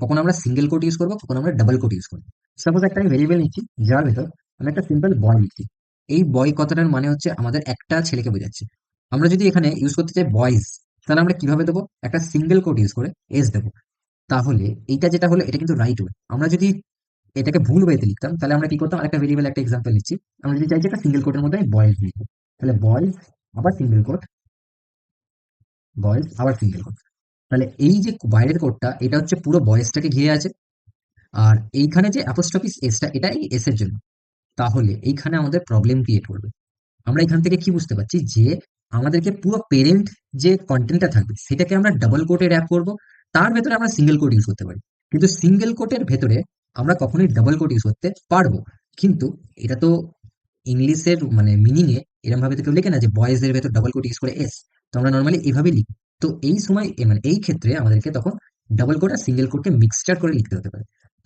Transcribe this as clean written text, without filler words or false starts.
কখন আমরা single coat use করবো, কখন আমরা ডাবল কোট ইউজ করবো। সাপোজ একটা আমি ভেরিয়েবল নিচ্ছি, যার ভেতর আমি একটা সিম্পল বয় লিখছি। এই বয় কথাটার মানে হচ্ছে আমাদের একটা ছেলেকে বোঝাচ্ছে। আমরা যদি এখানে ইউজ করতে চাই বয়েজ, তাহলে আমরা কিভাবে দেবো? একটা সিঙ্গেল কোট ইউজ করে এস দেবো। তাহলে এইটা যেটা হলো এটা কিন্তু রাইট ওয়ে। আমরা যদি এটাকে ভুল ওয়েতে লিখতাম তাহলে আমরা কি করতাম? একটা ভেরিয়েবল একটা এক্সাম্পল নিচ্ছি। আমরা যদি চাইছি একটা সিঙ্গেল কোটের মধ্যে আমি বয়েজ লিখবো, তাহলে বয়েজ আবার সিঙ্গেল কোট, বয়েজ আবার সিঙ্গেল কোট। তাহলে এই যে বাইরের কোটটা এটা হচ্ছে পুরো বয়েজটাকে ঘিরে আছে। আর এইখানে যে অ্যাপোস্ট্রফিস এসটা, এটা এই এস এর জন্য। তাহলে এইখানে আমাদের প্রবলেম ক্রিয়েট করবে। আমরা এখান থেকে কি বুঝতে পারছি? যে আমাদেরকে পুরো পেরেন্ট যে কন্টেন্টটা থাকবে সেটাকে আমরা ডাবল কোটে র্যাপ করব। তার ভেতরে আমরা সিঙ্গেল কোট ইউজ করতে পারি, কিন্তু সিঙ্গেল কোটের ভেতরে আমরা কখনোই ডাবল কোট ইউজ করতে পারবো। কিন্তু এটা তো ইংলিশের মানে মিনিং এ এরকম ভাবে তো কেউ লেখে না যে বয়েজ এর ভেতর ডাবল কোট ইউজ করে এস। তো আমরা নর্মালি এইভাবেই লিখি। তো এই সময় মানে এই ক্ষেত্রে আমাদেরকে তখন ডাবল কোট আর সিঙ্গেল কোটকে মিক্সচার করে লিখতে হতে পারে।